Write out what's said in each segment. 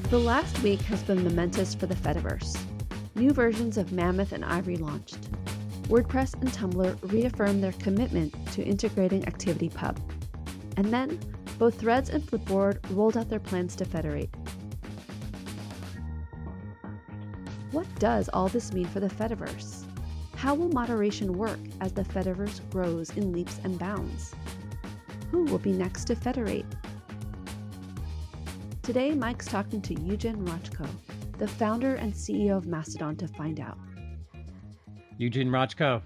The last week has been momentous for the Fediverse. New versions of Mammoth and Ivory launched. WordPress and Tumblr reaffirmed their commitment to integrating ActivityPub. And then, both Threads and Flipboard rolled out their plans to federate. What does all this mean for the Fediverse? How will moderation work as the Fediverse grows in leaps and bounds? Who will be next to federate? Today, Mike's talking to Eugen Rochko, the founder and CEO of Mastodon, to find out. Eugen Rochko,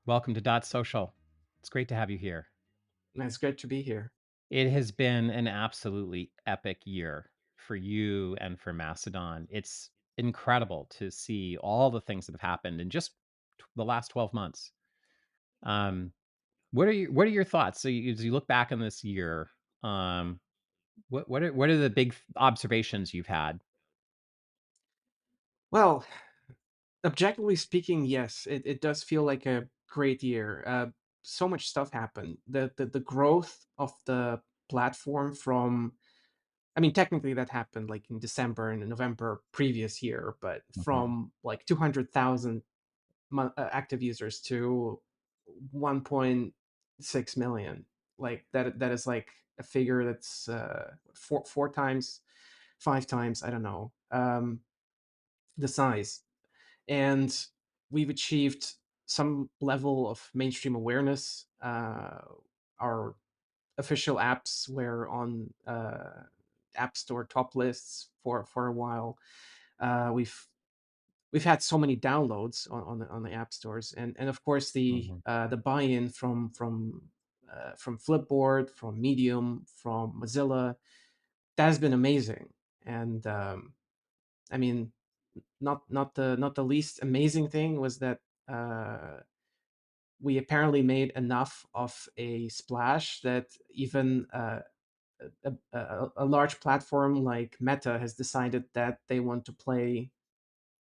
welcome to Dot Social. It's great to have you here. It's great to be here. It has been an absolutely epic year for you and for Mastodon. It's incredible to see all the things that have happened in just the last 12 months. What are your thoughts? So as you look back on this year, what are the big observations you've had? Well, objectively speaking, yes, it does feel like a great year. So much stuff happened. The growth of the platform from, I mean, technically that happened like in December and November previous year, but from like 200,000 active users to 1.6 million, like that is like a figure that's four times, 5 times, I don't know, the size. And we've achieved some level of mainstream awareness. Our official apps were on App Store top lists for a while. We've had so many downloads on the app stores, and of course the buy-in from Flipboard, from Medium, from Mozilla, that has been amazing. And I mean, not the least amazing thing was that we apparently made enough of a splash that even a large platform like Meta has decided that they want to play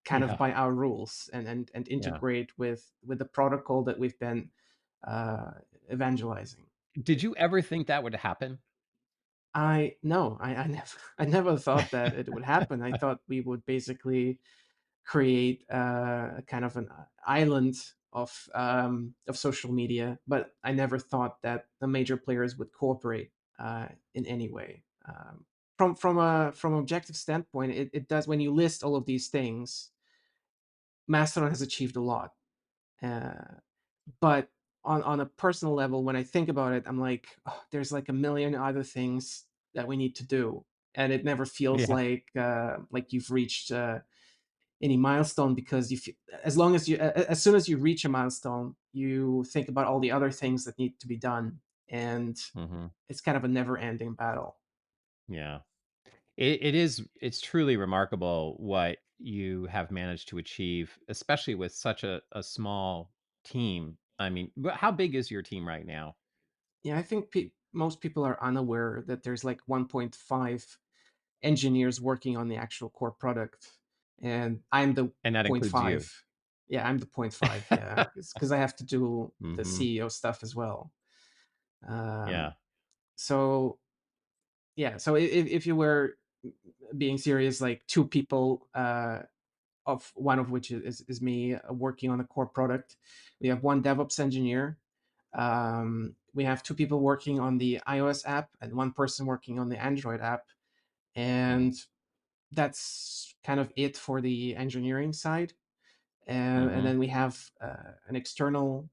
kind of by our rules and integrate with the protocol that we've been evangelizing. Did you ever think that would happen? I never thought that it would happen. I thought we would basically create kind of an island of social media, but I never thought that the major players would cooperate in any way. From objective standpoint, it does. When you list all of these things, Mastodon has achieved a lot, but on a personal level, when I think about it, I'm like, oh, there's like a million other things that we need to do, and it never feels like you've reached any milestone, because as soon as you reach a milestone, you think about all the other things that need to be done, and it's kind of a never-ending battle. Yeah. It's truly remarkable what you have managed to achieve, especially with such a small team. I mean, how big is your team right now? Yeah, I think most people are unaware that there's like 1.5 engineers working on the actual core product, and I'm the And that point includes you. 5. Yeah, I'm the 0.5. Yeah, because I have to do the CEO stuff as well. Yeah. So yeah, so if you were being serious, like 2 people, of one of which is me, working on the core product. We have 1 DevOps engineer. We have 2 people working on the iOS app and 1 person working on the Android app, and that's kind of it for the engineering side. And then we have an external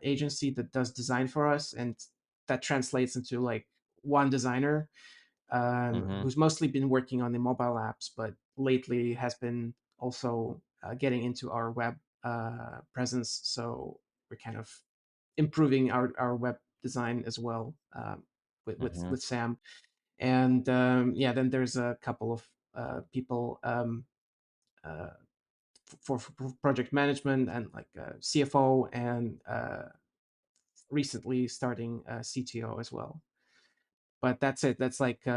agency that does design for us, and that translates into like 1 designer, who's mostly been working on the mobile apps, but lately has been also getting into our web presence. So we're kind of improving our web design as well, with Sam. And yeah, then there's a couple of people uh, for project management, and like CFO, and recently starting CTO as well. But that's it. That's like I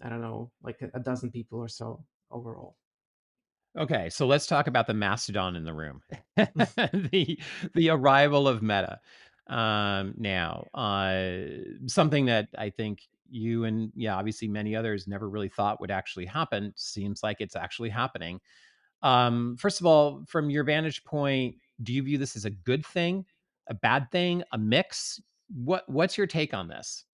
don't know, like a dozen people or so overall. Okay, so let's talk about the Mastodon in the room. The arrival of Meta. Now, something that I think you and, yeah, obviously many others never really thought would actually happen, seems like it's actually happening. First of all, from your vantage point, do you view this as a good thing, a bad thing, a mix? What's your take on this?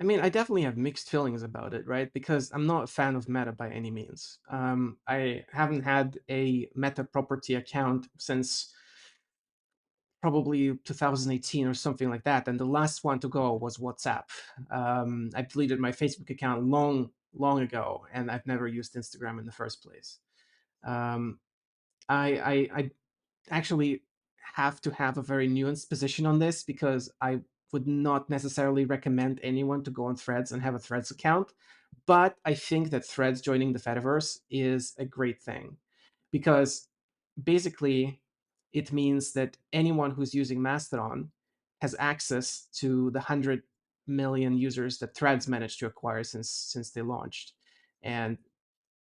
I mean, I definitely have mixed feelings about it, right? Because I'm not a fan of Meta by any means. I haven't had a Meta property account since probably 2018 or something like that. And the last one to go was WhatsApp. I deleted my Facebook account long ago, and I've never used Instagram in the first place. Um, I actually have to have a very nuanced position on this because I would not necessarily recommend anyone to go on Threads and have a Threads account. But I think that Threads joining the Fediverse is a great thing because basically it means that anyone who's using Mastodon has access to the 100 million users that Threads managed to acquire since they launched. And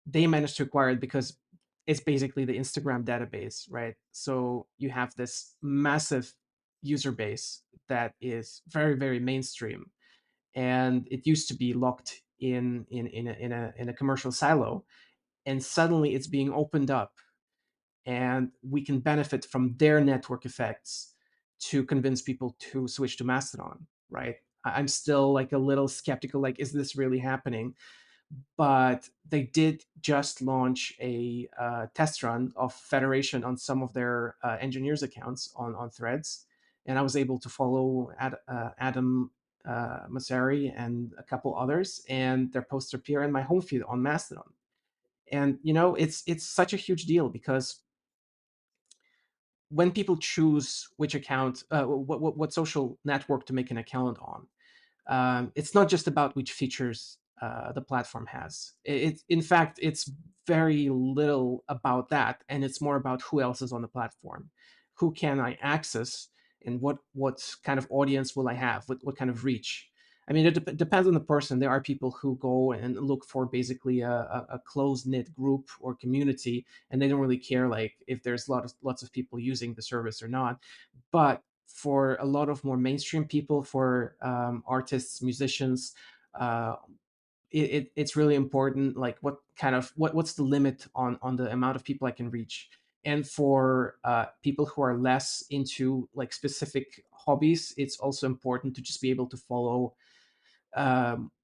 they managed to acquire it because it's basically the Instagram database, right? So you have this massive user base that is very mainstream, and it used to be locked in a commercial silo, and suddenly it's being opened up, and we can benefit from their network effects to convince people to switch to Mastodon, right? I'm still like a little skeptical, like, is this really happening? But they did just launch a test run of Federation on some of their engineers' accounts on Threads, and I was able to follow Adam Massari and a couple others, and their posts appear in my home feed on Mastodon. And it's such a huge deal because when people choose which account, what social network to make an account on, it's not just about which features the platform has. In fact, it's very little about that, and it's more about who else is on the platform, who can I access, and what kind of audience will I have, what kind of reach. I mean, it depends on the person. There are people who go and look for basically a close knit group or community, and they don't really care like if there's lots of people using the service or not. But for a lot of more mainstream people, for artists, musicians, uh, it's really important. Like, what's the limit on the amount of people I can reach? And for people who are less into like specific hobbies, it's also important to just be able to follow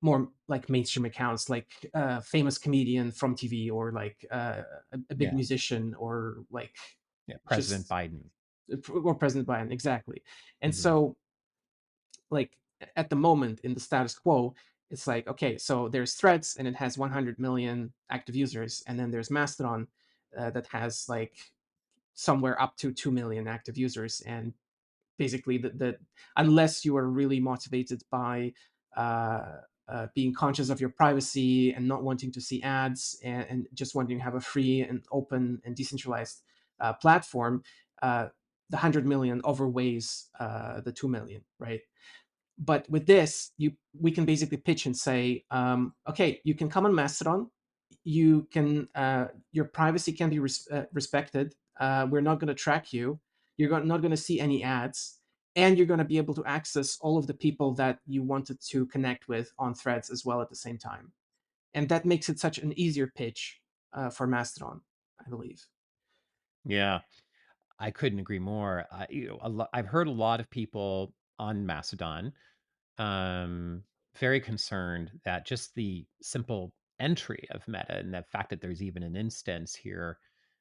more like mainstream accounts, like famous comedian from TV, or like a big Yeah. musician, or like Yeah, President just Biden. or President Biden, exactly. And Mhm. so, like, at the moment in the status quo, it's like, okay, so there's Threads and it has 100 million active users, and then there's Mastodon that has like somewhere up to 2 million active users. And basically, the unless you are really motivated by being conscious of your privacy and not wanting to see ads, and just wanting to have a free and open and decentralized platform, the 100 million overweighs the 2 million, right? But with this, we can basically pitch and say, okay, you can come on Mastodon. You can your privacy can be respected. We're not going to track you. Not going to see any ads, and you're going to be able to access all of the people that you wanted to connect with on Threads as well at the same time. And that makes it such an easier pitch for Mastodon, I believe. Yeah, I couldn't agree more. I've heard a lot of people on Mastodon, um, very concerned that just the simple entry of Meta and the fact that there's even an instance here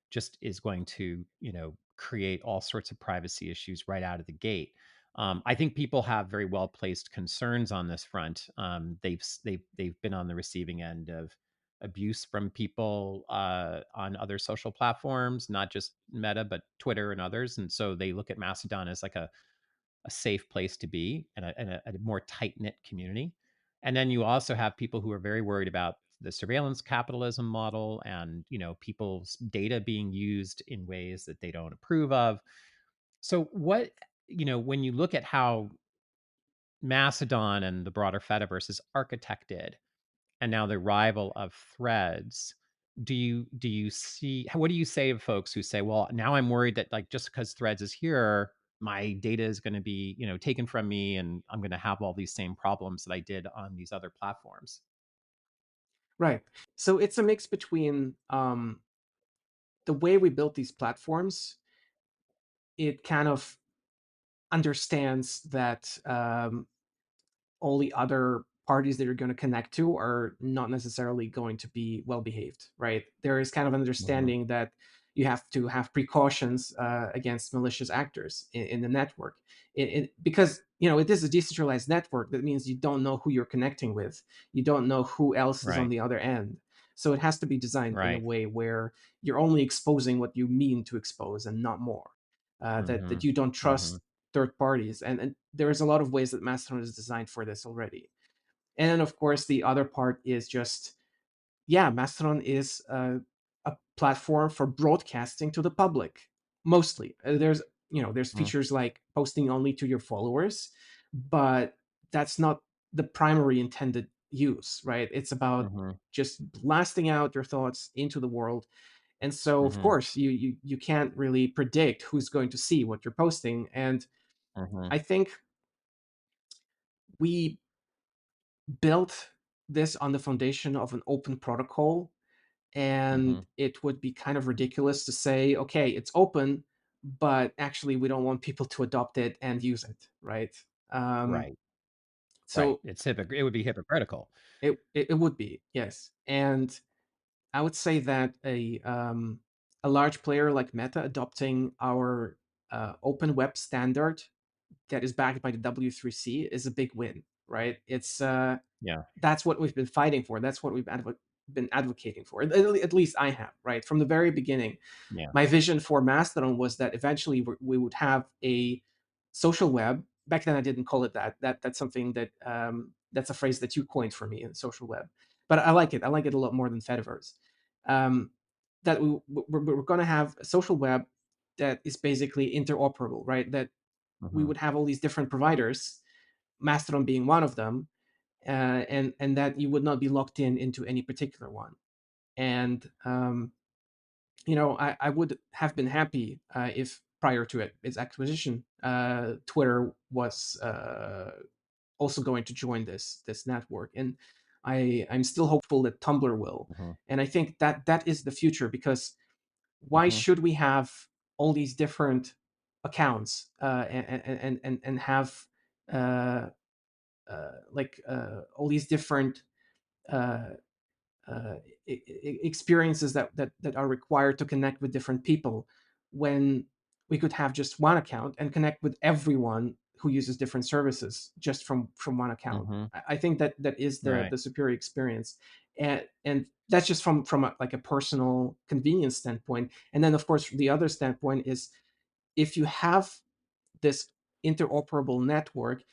just is going to, create all sorts of privacy issues right out of the gate. I think people have very well placed concerns on this front. They've been on the receiving end of abuse from people on other social platforms, not just Meta, but Twitter and others. And so they look at Mastodon as like a safe place to be, and a more tight knit community. And then you also have people who are very worried about the surveillance capitalism model, and people's data being used in ways that they don't approve of. So when you look at how Macedon and the broader Fediverse is architected, and now the arrival of Threads, do you see, what do you say to folks who say, well, now I'm worried that, like, just because Threads is here, my data is going to be, taken from me, and I'm going to have all these same problems that I did on these other platforms. Right. So it's a mix between the way we built these platforms. It kind of understands that all the other parties that you're going to connect to are not necessarily going to be well behaved, right? There is kind of an Hmm. understanding that you have to have precautions against malicious actors in the network. Because it is a decentralized network. That means you don't know who you're connecting with. You don't know who else is on Right. the other end. So it has to be designed in a Right. way where you're only exposing what you mean to expose and not more. Hmm. That you don't Hmm. trust third parties, and there's a lot of ways that Mastodon is designed for this already. And then of course the other part is just, yeah, Mastodon is a platform for broadcasting to the public mostly. There's features like posting only to your followers, but that's not the primary intended use, right? It's about Hmm. just blasting out your thoughts into the world. And so of Hmm. course you can't really predict who's going to see what you're posting. And Hmm. I think we built this on the foundation of an open protocol, and Hmm. it would be kind of ridiculous to say, okay, it's open, but actually we don't want people to adopt it and use it, right? um, Right. Right. so It would be hypocritical. it would be, yes. And I would say that a large player like Meta adopting our open web standard that is backed by the W3C is a big win, right? It's Yeah. That's what we've been fighting for. That's what we've been advocating for. At least I have, right? From the very beginning, Yeah. my vision for Mastodon was that eventually we would have a social web. Back then, I didn't call it that. That's something that that's a phrase that you coined for me in social web. But I like it. I like it a lot more than Fediverse. Um, that we're going to have a social web that is basically interoperable, right? That we Hmm. would have all these different providers, Mastodon being one of them, and that you would not be locked into any particular one. And I would have been happy if prior to its acquisition, Twitter was also going to join this network, and I'm still hopeful that Tumblr will. Hmm. And I think that that is the future, because why Hmm. should we have all these different accounts and have uh, all these different uh, uh, experiences that are required to connect with different people, when we could have just one account and connect with everyone who uses different services just from one account. Hmm. I think that that is Right. the superior experience. And that's just from like a personal convenience standpoint. And then of course the other standpoint is, if you have this interoperable network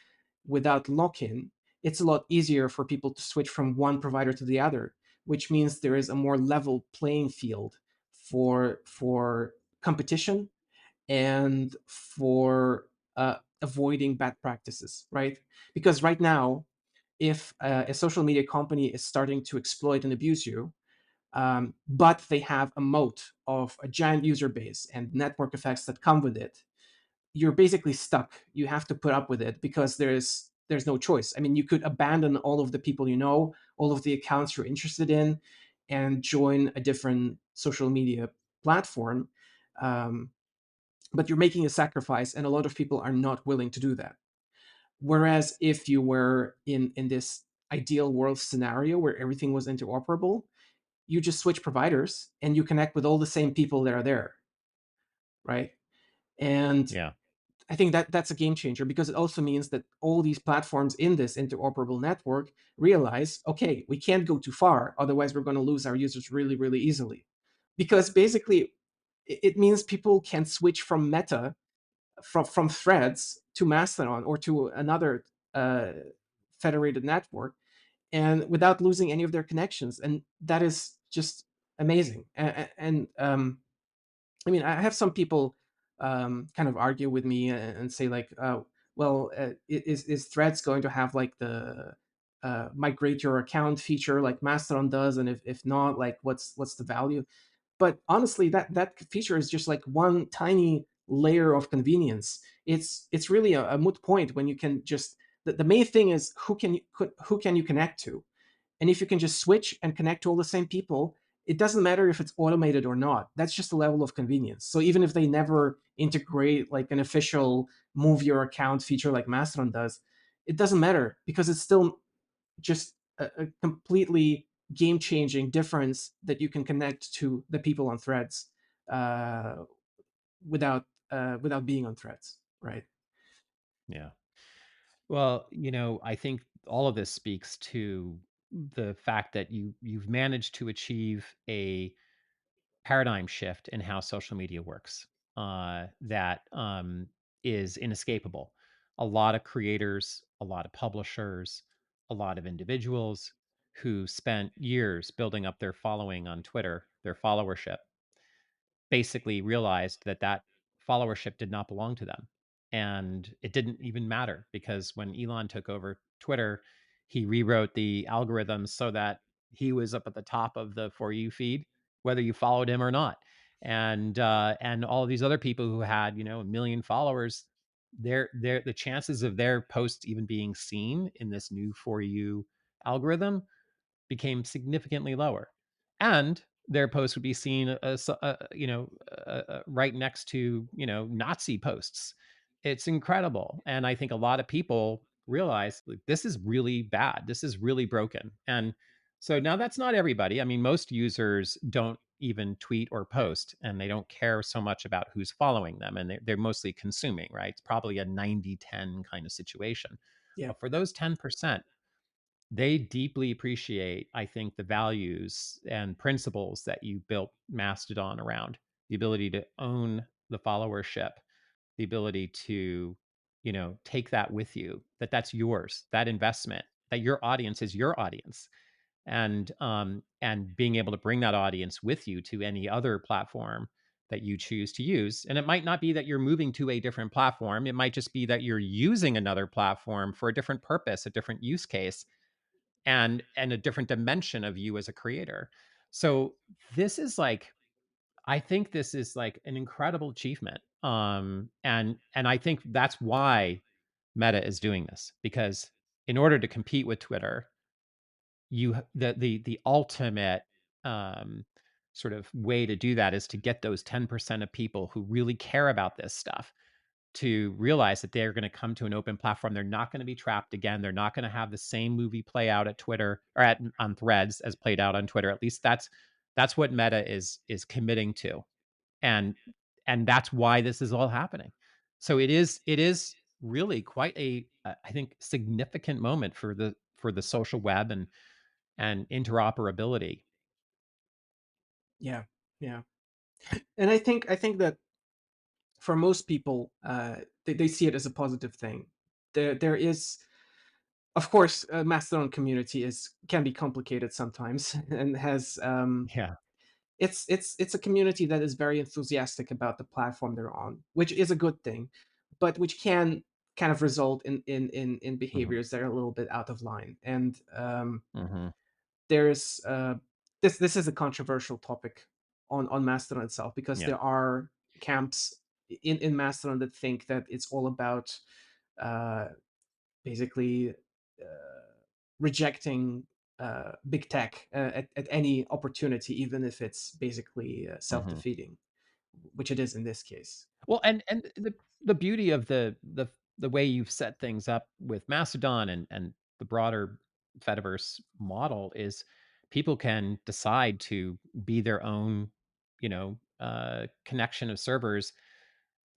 without lock-in, it's a lot easier for people to switch from one provider to the other, which means there is a more level playing field for competition and for avoiding bad practices, right? Because right now, if a social media company is starting to exploit and abuse you, but they have a moat of a giant user base and network effects that come with it, you're basically stuck. You have to put up with it, because there's no choice. I mean, you could abandon all of the people you know, all of the accounts you're interested in, and join a different social media platform. Um, but you're making a sacrifice, and a lot of people are not willing to do that. Whereas if you were in this ideal world scenario where everything was interoperable, you just switch providers and you connect with all the same people that are there, right? And Yeah. I think that that's a game changer, because it also means that all these platforms in this interoperable network realize, okay, we can't go too far, otherwise we're going to lose our users really, really easily. Because basically, it means people can switch from Meta, from Threads to Mastodon or to another uh, federated network, and without losing any of their connections, and that is just amazing. And I mean, I have some people kind of argue with me and say like, well, is Threads going to have like the migrate your account feature like Mastodon does, and if not, like what's the value? But honestly, that feature is just like one tiny layer of convenience, it's really a moot point when you can just the main thing is who can you connect to, and if you can just switch and connect to all the same people, it doesn't matter if it's automated or not. That's just a level of convenience. So even if they never integrate like an official move your account feature like Mastodon does, it doesn't matter because it's still just a completely game-changing difference that you can connect to the people on Threads uh, without being on Threads, right? Yeah. Well, I think all of this speaks to the fact that you've managed to achieve a paradigm shift in how social media works, that is inescapable. A lot of creators, a lot of publishers, a lot of individuals who spent years building up their following on Twitter, their followership, basically realized that that followership did not belong to them. And it didn't even matter because when Elon took over Twitter, he rewrote the algorithms so that he was up at the top of the For You feed, whether you followed him or not. And all of these other people who had, a million followers, the chances of their posts even being seen in this new For You algorithm became significantly lower, and their posts would be seen right next to Nazi posts. It's incredible, and I think a lot of people realize like, this is really bad. This is really broken, and so now that's not everybody. I mean, most users don't even tweet or post, and they don't care so much about who's following them, and they're mostly consuming. Right? It's probably a 90-10 kind of situation. Yeah, But for those 10%, they deeply appreciate, I think, the values and principles that you built Mastodon around, the ability to own the followership, the ability to, take that with you, that's yours, that investment, that your audience is your audience. And being able to bring that audience with you to any other platform that you choose to use. And it might not be that you're moving to a different platform. It might just be that you're using another platform for a different purpose, a different use case, and a different dimension of you as a creator. So this is like, I think this is like an incredible achievement. And I think that's why Meta is doing this, because in order to compete with Twitter, the ultimate um sort of way to do that is to get those 10% of people who really care about this stuff to realize that they're going to come to an open platform. They're not going to be trapped again. They're not going to have the same movie play out at Twitter or on Threads as played out on Twitter. At least that's what Meta is committing to, and and that's why this is all happening. So it is really quite I think significant moment for the social web and interoperability. yeah, yeah. And I think that for most people, they see it as a positive thing. There is, of course, a Mastodon community is can be complicated sometimes, and has Yeah. it's a community that is very enthusiastic about the platform they're on, which is a good thing, but which can kind of result in Hmm. behaviors that are a little bit out of line. And Hmm. there's this is a controversial topic on Mastodon itself, because Yeah. there are camps in Mastodon that think that it's all about uh, basically rejecting big tech at any opportunity, even if it's basically Hmm. self-defeating, which it is in this case. Well, and the beauty of the way you've set things up with Mastodon and the broader Fediverse model is people can decide to be their own, connection of servers.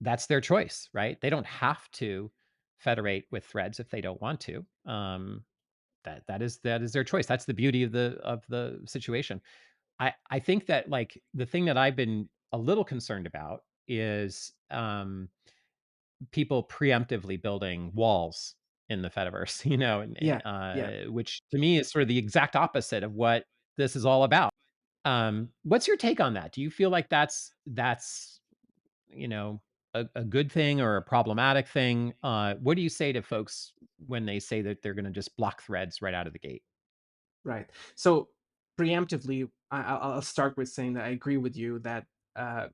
That's their choice, right? They don't have to federate with Threads if they don't want to. That is their choice. That's the beauty of the situation. I think that like the thing that I've been a little concerned about is people preemptively building walls in the Fediverse, Yeah, yeah. which to me is sort of the exact opposite of what this is all about. What's your take on that? Do you feel like that's you know a good thing or a problematic thing? What do you say to folks when they say that they're going to just block threads right out of the gate? Right. So preemptively, I'll start with saying that I agree with you that uh,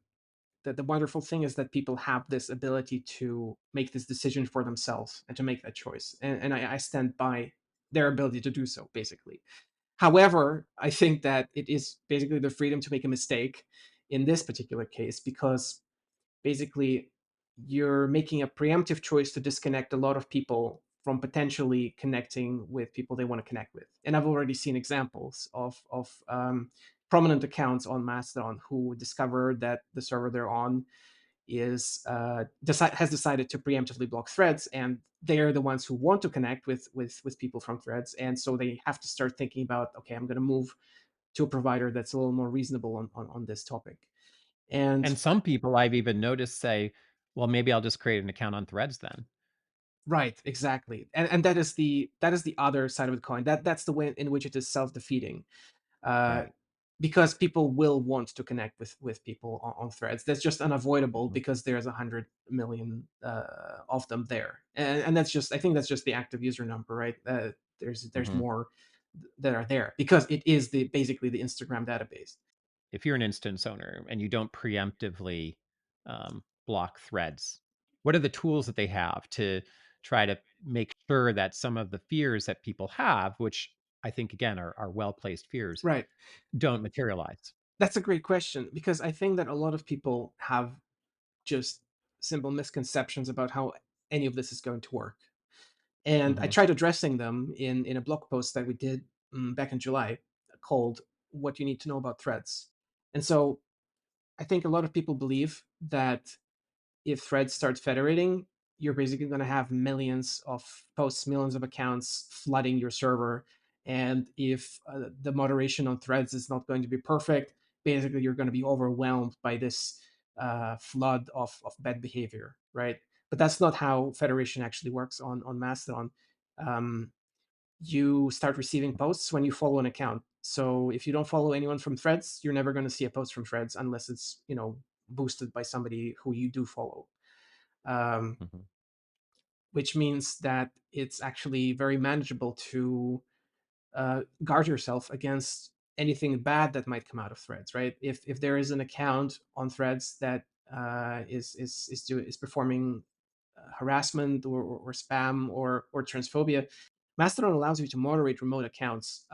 the wonderful thing is that people have this ability to make this decision for themselves and to make that choice, and I stand by their ability to do so, basically. However, I think that it is basically the freedom to make a mistake in this particular case, because basically you're making a preemptive choice to disconnect a lot of people from potentially connecting with people they want to connect with. And I've already seen examples of prominent accounts on Mastodon who discovered that the server they're on has decided to preemptively block threads, and they're the ones who want to connect with people from threads, and so they have to start thinking about, okay, I'm going to move to a provider that's a little more reasonable on this topic. And And some people I've even noticed say, well, maybe I'll just create an account on Threads then. right, exactly, and that is the other side of the coin. That's the way in which it is self-defeating, uh, Right. because people will want to connect with people on threads. That's just unavoidable Mhm. because there's 100 million of them there, and that's just, I think that's just the active user number, right? There's Mhm. more that are there because it is basically the Instagram database. If you're an instance owner and you don't preemptively block threads, what are the tools that they have to try to make sure that some of the fears that people have, which I think again are well placed fears, Right. don't materialize? That's a great question, because I think that a lot of people have just simple misconceptions about how any of this is going to work. And I Hmm. tried addressing them in a blog post that we did back in July, called "What You Need to Know About Threads." And so I think a lot of people believe that if Threads starts federating, you're basically going to have millions of posts, millions of accounts flooding your server. And if the moderation on Threads is not going to be perfect, basically you're going to be overwhelmed by this flood of bad behavior, right? But that's not how federation actually works on Mastodon. Um, you start receiving posts when you follow an account. So if you don't follow anyone from Threads, you're never going to see a post from Threads unless it's, boosted by somebody who you do follow. Um, Hmm. which means that it's actually very manageable to guard yourself against anything bad that might come out of Threads, right? If there is an account on Threads that is performing harassment or spam or transphobia, Mastodon allows you to moderate remote accounts,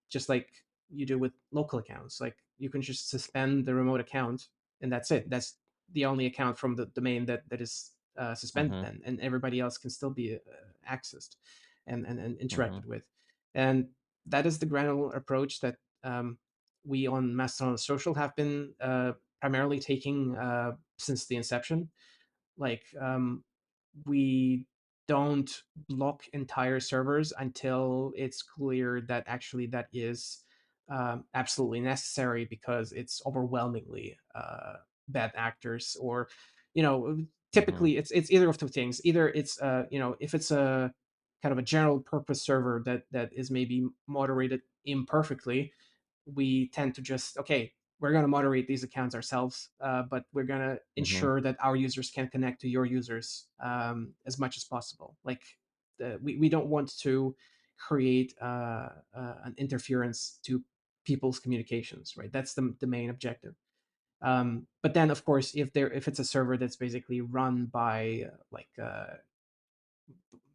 just like you do with local accounts. Like, you can just suspend the remote account, and that's it. That's the only account from the domain that is suspended, Hmm. then, and everybody else can still be accessed and Hmm. interacted with. And that is the granular approach that we on Mastodon Social have been primarily taking since the inception. Like, we don't block entire servers until it's clear that actually that is absolutely necessary, because it's overwhelmingly bad actors, or you know Hmm. typically it's either of two things. Either it's if it's a kind of a general purpose server that is maybe moderated imperfectly, we tend to just, okay, we're going to moderate these accounts ourselves, but we're going to Hmm. ensure that our users can connect to your users as much as possible. Like, we don't want to create an interference to people's communications, right? That's the main objective. But then, of course, if it's a server that's basically run by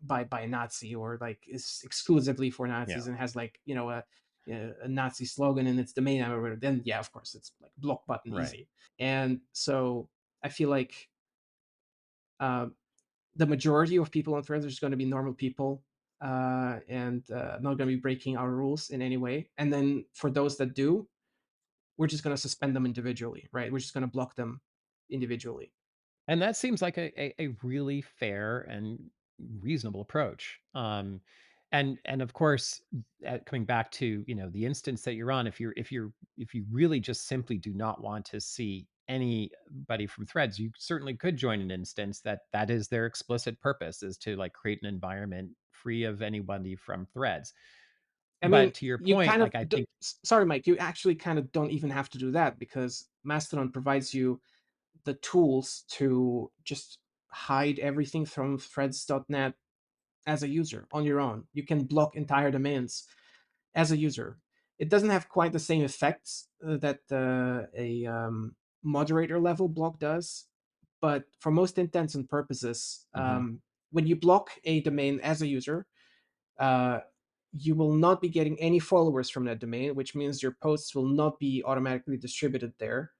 by a Nazi, or like is exclusively for Yeah. Nazis, and has like a Nazi slogan in its domain name or whatever, then yeah, of course, it's like block button Right. easy. And so I feel like uh, the majority of people on Threads are just going to be normal people, and not going to be breaking our rules in any way. And then for those that do, we're just going to suspend them individually, right? We're just going to block them individually. And that seems like a really fair and reasonable approach. And of course, coming back to the instance that you're on, if you really just simply do not want to see anybody from Threads, you certainly could join an instance that is their explicit purpose, is to like create an environment free of anybody from Threads. I mean, But to your you point, kind of like I think, sorry, Mike, you actually kind of don't even have to do that, because Mastodon provides you the tools to just hide everything from threads.net as a user on your own. You can block entire domains as a user. It doesn't have quite the same effects that a moderator level block does. But for most intents and purposes, Hmm. when you block a domain as a user, uh, you will not be getting any followers from that domain, which means your posts will not be automatically distributed there.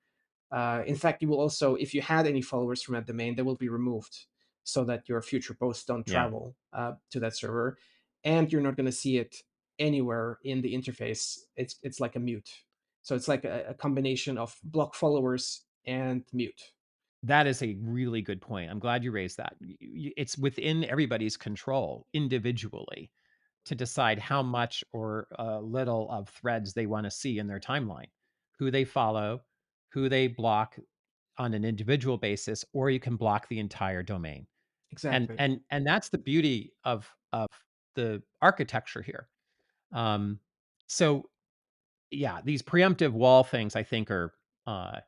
In fact, you will also, if you had any followers from that domain, they will be removed so that your future posts don't Yeah. travel to that server, and you're not going to see it anywhere in the interface. It's like a mute. So it's like a combination of block followers and mute. That is a really good point. I'm glad you raised that. It's within everybody's control individually to decide how much or little of threads they want to see in their timeline, who they follow, who they block on an individual basis, or you can block the entire domain. And Exactly. and that's the beauty of the architecture here. Um, so yeah, these preemptive wall things I think are uh,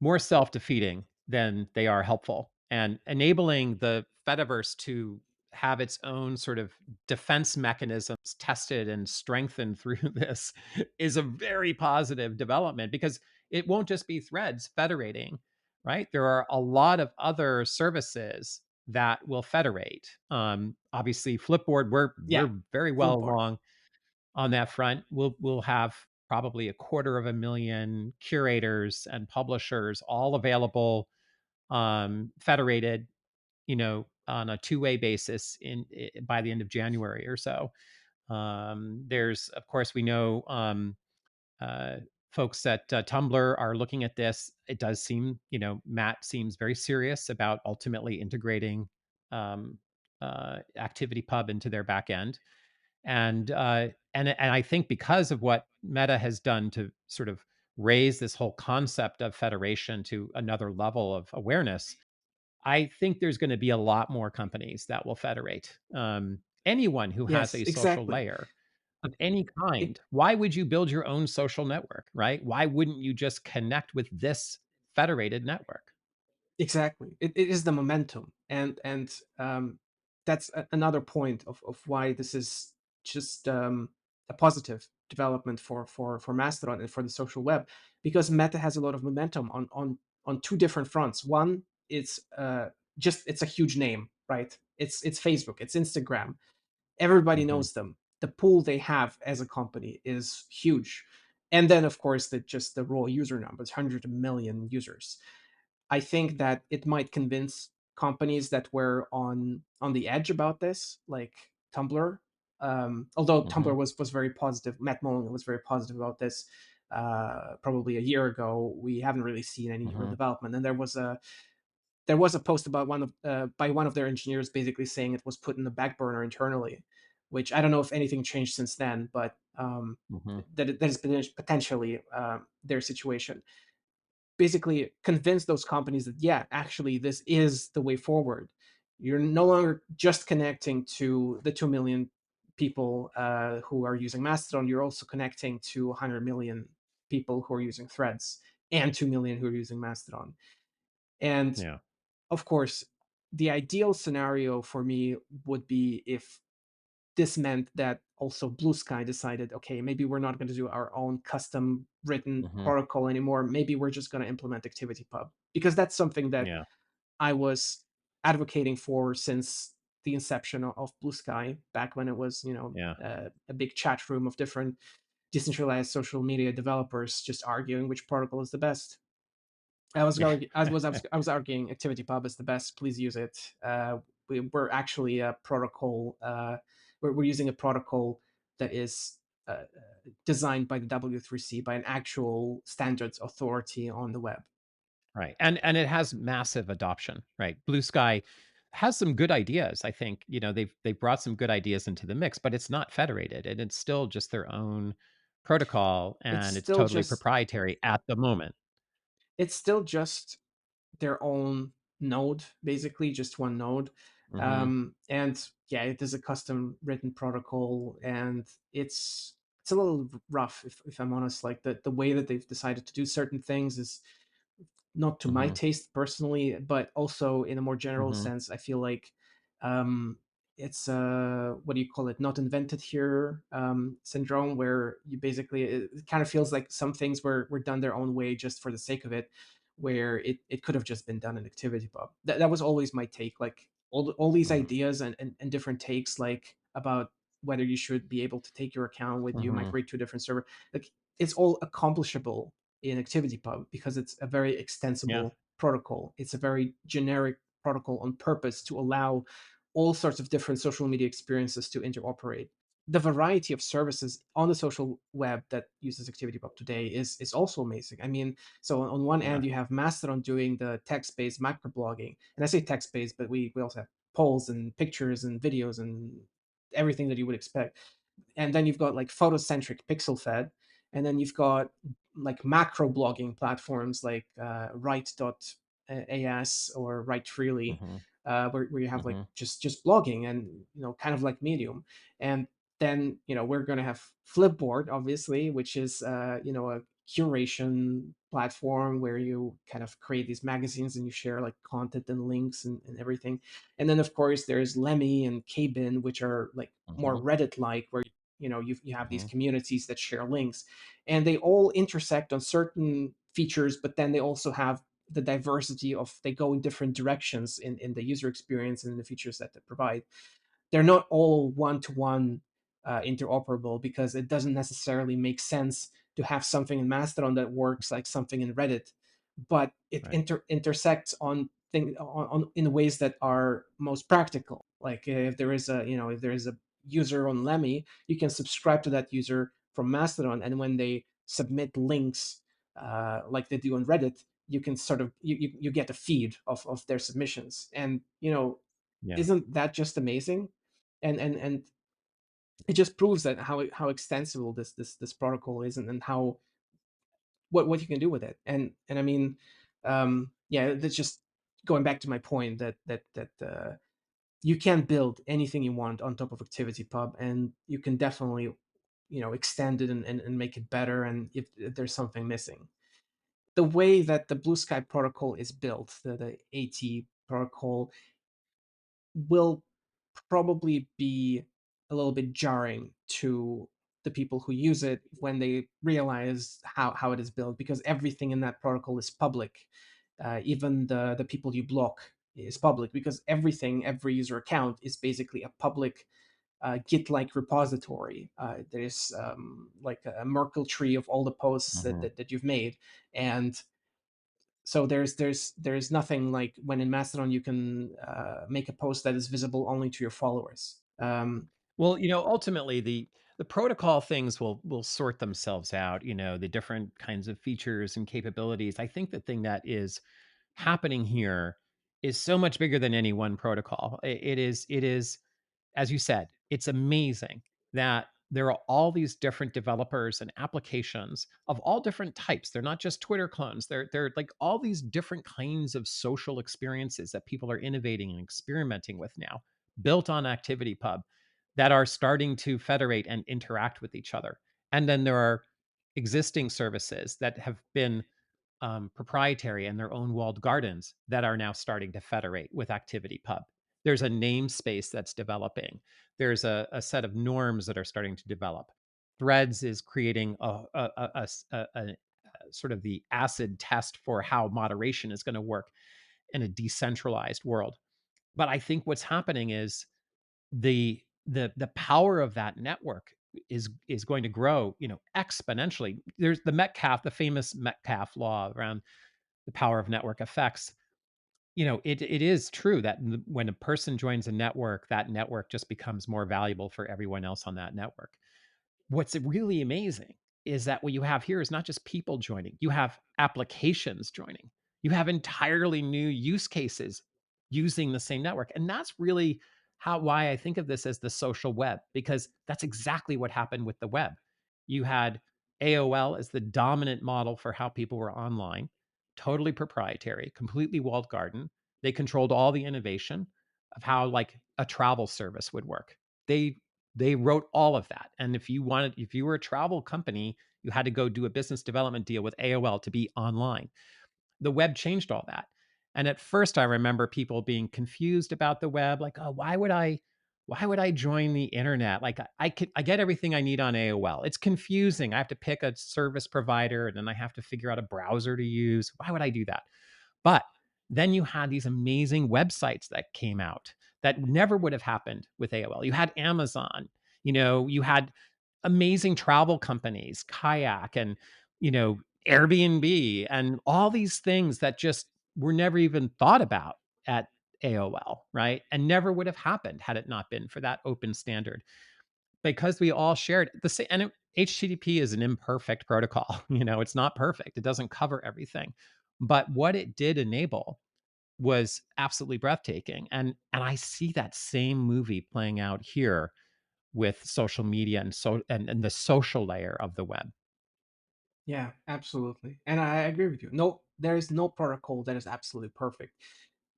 more self-defeating than they are helpful. And enabling the Fediverse to have its own sort of defense mechanisms tested and strengthened through this is a very positive development because it won't just be threads federating, right? There are a lot of other services that will federate. Obviously, Flipboard, Yeah. we're very well Flipboard. along on that front. We'll have probably 250,000 curators and publishers all available, federated, on a two-way basis by the end of January or so. There's, of course, we know uh, folks at Tumblr are looking at this. It does seem, Matt seems very serious about ultimately integrating um, ActivityPub into their back end. And I think because of what Meta has done to sort of raise this whole concept of federation to another level of awareness, I think there's going to be a lot more companies that will federate. Anyone who has Yes, a social exactly. layer of any It kind, why would you build your own social network, right? Why wouldn't you just connect with this federated network? Exactly. It is the momentum, and that's another point of why this is just a positive development for Mastodon and for the social web, because Meta has a lot of momentum on two different fronts. One, it's just it's a huge name, right? It's Facebook, it's Instagram. Everybody Hmm. knows them. The pool they have as a company is huge, and then of course just the raw user numbers, 100 million users. I think that it might convince companies that were on the edge about this, like Tumblr. Although Hmm. Tumblr was very positive, Matt Mullen was very positive about this. Probably a year ago, we haven't really seen any real Hmm. development, and there was a post about one of by one of their engineers basically saying it was put in the back burner internally, which I don't know if anything changed since then, but Hmm. that is potentially their situation. Basically convince those companies that yeah, actually this is the way forward. You're no longer just connecting to the 2 million people who are using Mastodon. You're also connecting to 100 million people who are using Threads and 2 million who are using Mastodon. And Yeah. of course, the ideal scenario for me would be if this meant that also Bluesky decided, okay, maybe we're not going to do our own custom written Hmm. protocol anymore. Maybe we're just going to implement ActivityPub, because that's something that Yeah. I was advocating for since the inception of Bluesky, back when it was, Yeah. a big chat room of different decentralized social media developers just arguing which protocol is the best. Yeah. I was arguing ActivityPub is the best. Please use it. We're actually a protocol. We're using a protocol that is designed by the W3C, by an actual standards authority on the web. Right. And it has massive adoption, right? Blue Sky has some good ideas. I think, they've brought some good ideas into the mix, but it's not federated and it's still just their own protocol It's and it's still totally just proprietary at the moment. it's still just their own node, basically just one node. Mhm. And yeah, it is a custom written protocol, and it's a little rough, if I'm honest. Like the way that they've decided to do certain things is not to my Mhm. taste personally, but also in a more general Mhm. sense, I feel like um, it's what do you call it? Not invented here syndrome, where you basically, it kind of feels like some things were done their own way just for the sake of it, where it could have just been done in ActivityPub. That was always my take. Like all these Mhm. ideas and different takes, like about whether you should be able to take your account with you, Mhm. migrate to a different server. Like it's all accomplishable in ActivityPub because it's a very Yeah. extensible protocol. It's a very generic protocol on purpose to allow all sorts of different social media experiences to interoperate. The variety of services on the social web that uses ActivityPub today is also amazing. I mean, so on one Yeah. end you have Mastodon doing the text-based microblogging, and I say text-based, but we also have polls and pictures and videos and everything that you would expect. And then you've got like photocentric pixel fed, and then you've got like macro blogging platforms like write.as or write freely, Mhm. where you have like Mhm. just blogging and kind of like Medium. And then we're going to have Flipboard, obviously, which is a curation platform where you kind of create these magazines and you share like content and links and everything. And then of course there's Lemmy and Kbin, which are like more Mhm. Reddit like, where you have these Mhm. communities that share links, and they all intersect on certain features, but then they also have the diversity of, they go in different directions in the user experience and in the features that they provide. They're not all one-to-one interoperable, because it doesn't necessarily make sense to have something in Mastodon that works like something in Reddit, but it Right. intersects on in ways that are most practical. Like if there is a user on Lemmy, you can subscribe to that user from Mastodon, and when they submit links like they do on Reddit, you can sort of you get a feed of their submissions. And Yeah. isn't that just amazing? And it just proves that how extensible this protocol is, and how what you can do with it. And I mean, yeah, that's just going back to my point that you can build anything you want on top of ActivityPub, and you can definitely extend it and make it better, and if there's something missing. The way that the Bluesky protocol is built, the AT protocol, will probably be a little bit jarring to the people who use it when they realize how it is built, because everything in that protocol is public. Even the people you block is public, because every user account is basically a public Git-like repository. There's like a Merkle tree of all the posts Mhm. that you've made, and so there's nothing like when in Mastodon you can make a post that is visible only to your followers. Well, ultimately the protocol things will sort themselves out, the different kinds of features and capabilities. I think the thing that is happening here is so much bigger than any one protocol. It is, as you said, it's amazing that there are all these different developers and applications of all different types. They're not just Twitter clones. They're like all these different kinds of social experiences that people are innovating and experimenting with now, built on ActivityPub, that are starting to federate and interact with each other. And then there are existing services that have been proprietary and their own walled gardens that are now starting to federate with ActivityPub. There's a namespace that's developing. There's a set of norms that are starting to develop. Threads is creating a sort of the acid test for how moderation is going to work in a decentralized world. But I think what's happening is the power of that network is going to grow, exponentially. There's the famous Metcalfe law around the power of network effects. It is true that when a person joins a network, that network just becomes more valuable for everyone else on that network. What's really amazing is that what you have here is not just people joining, you have applications joining. You have entirely new use cases using the same network. And that's really why I think of this as the social web, because that's exactly what happened with the web. You had AOL as the dominant model for how people were online, totally proprietary, completely walled garden. They controlled all the innovation of how like a travel service would work. They wrote all of that. And if you were a travel company, you had to go do a business development deal with AOL to be online. The web changed all that. And at first I remember people being confused about the web, like, oh, why would I join the internet? Like I get everything I need on AOL. It's confusing. I have to pick a service provider and then I have to figure out a browser to use. Why would I do that? But then you had these amazing websites that came out that never would have happened with AOL. You had Amazon, you had amazing travel companies, Kayak and, Airbnb and all these things that just were never even thought about at AOL, right? And never would have happened had it not been for that open standard because we all shared the same. And HTTP is an imperfect protocol. It's not perfect. It doesn't cover everything. But what it did enable was absolutely breathtaking. And I see that same movie playing out here with social media and the social layer of the web. Yeah, absolutely. And I agree with you. No, there is no protocol that is absolutely perfect.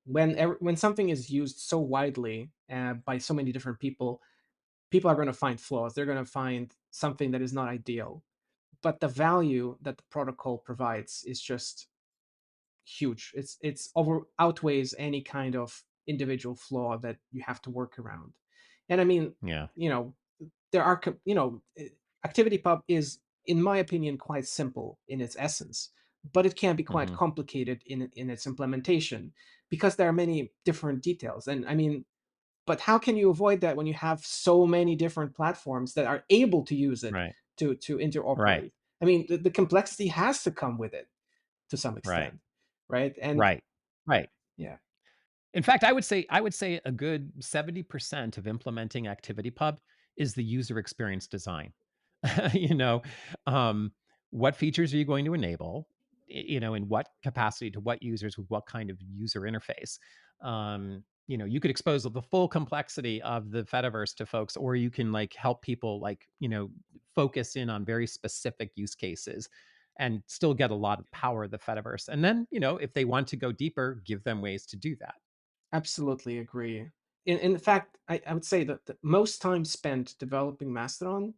When something is used so widely by so many different people, people are going to find flaws. They're going to find something that is not ideal. But the value that the protocol provides is just huge. It's over outweighs any kind of individual flaw that you have to work around. And I mean, Yeah. you know, there are ActivityPub is, in my opinion, quite simple in its essence, but it can be quite Hmm. complicated in its implementation because there are many different details. And I mean, but how can you avoid that when you have so many different platforms that are able to use it Right. to Right. interoperate? I mean, the complexity has to come with it to some Right. extent, right? And Right. Right. yeah, In fact, I would say a good 70% of implementing ActivityPub is the user experience design. you know, um, what features are you going to enable? In what capacity to what users with what kind of user interface? You could expose the full complexity of the Fediverse to folks, or you can like help people like, focus in on very specific use cases and still get a lot of power of the Fediverse. And then, if they want to go deeper, give them ways to do that. absolutely agree. In fact, I would say that the most time spent developing Mastodon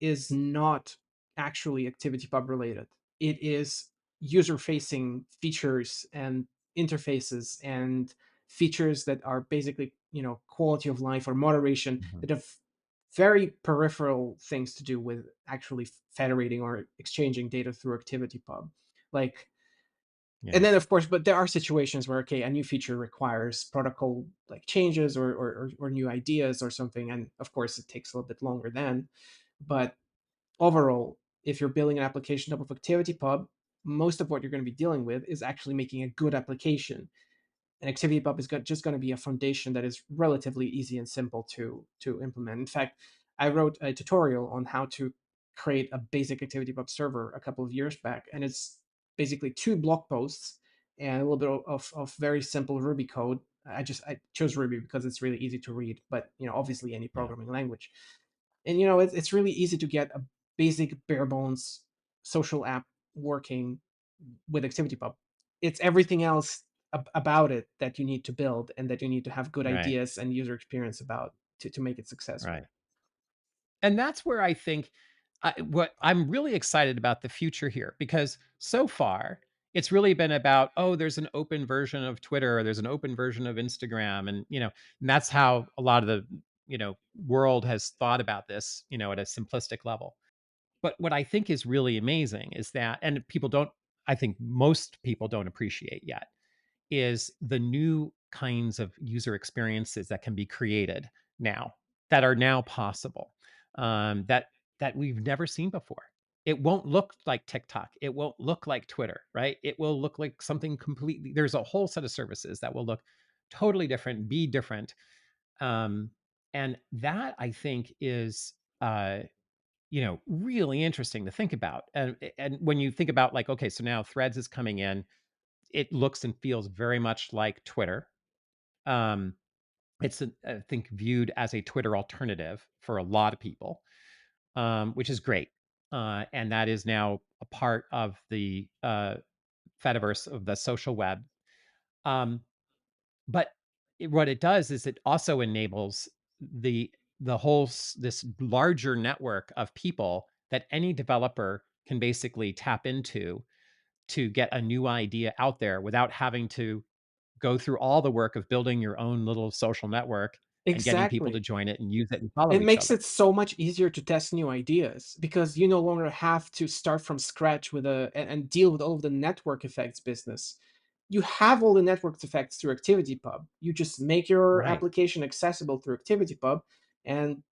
is not actually ActivityPub related. It is user facing features and interfaces and features that are basically, quality of life or moderation Mhm. that have very peripheral things to do with actually federating or exchanging data through ActivityPub. Like, and Yeah. then of course, but there are situations where, okay, a new feature requires protocol like changes or new ideas or something, and of course it takes a little bit longer then. But overall, if you're building an application top of ActivityPub, most of what you're going to be dealing with is actually making a good application. And ActivityPub is just going to be a foundation that is relatively easy and simple to implement. In fact, I wrote a tutorial on how to create a basic ActivityPub server a couple of years back, and it's basically two blog posts and a little bit of very simple Ruby code. I chose Ruby because it's really easy to read, but obviously any Yeah. programming language. And it's really easy to get a basic bare bones social app working with ActivityPub. It's everything else about it that you need to build and that you need to have good Right. ideas and user experience about to make it Right. successful. And that's where I think what I'm really excited about the future here, because so far it's really been about, oh, there's an open version of Twitter, or there's an open version of Instagram. And that's how a lot of the, world has thought about this, at a simplistic level. But what I think is really amazing is that, and I think most people don't appreciate yet, is the new kinds of user experiences that can be created now, that are now possible, that we've never seen before. It won't look like TikTok. It won't look like Twitter, right? It will look like something completely. There's a whole set of services that will look totally different, be different, um, and that I think is, really interesting to think about. And when you think about like, okay, so now Threads is coming in, it looks and feels very much like Twitter. Um, I think, viewed as a Twitter alternative for a lot of people, which is great. And that is now a part of the Fediverse of the social web. Um, but what it does is it also enables the this larger network of people that any developer can basically tap into to get a new idea out there without having to go through all the work of building your own little social network and getting people to Exactly. join it and use it and follow It each makes other. it so much easier to test new ideas because you no longer have to start from scratch with and deal with all of the network effects business. You have all the network effects through ActivityPub. You just make your Right. application accessible through ActivityPub, and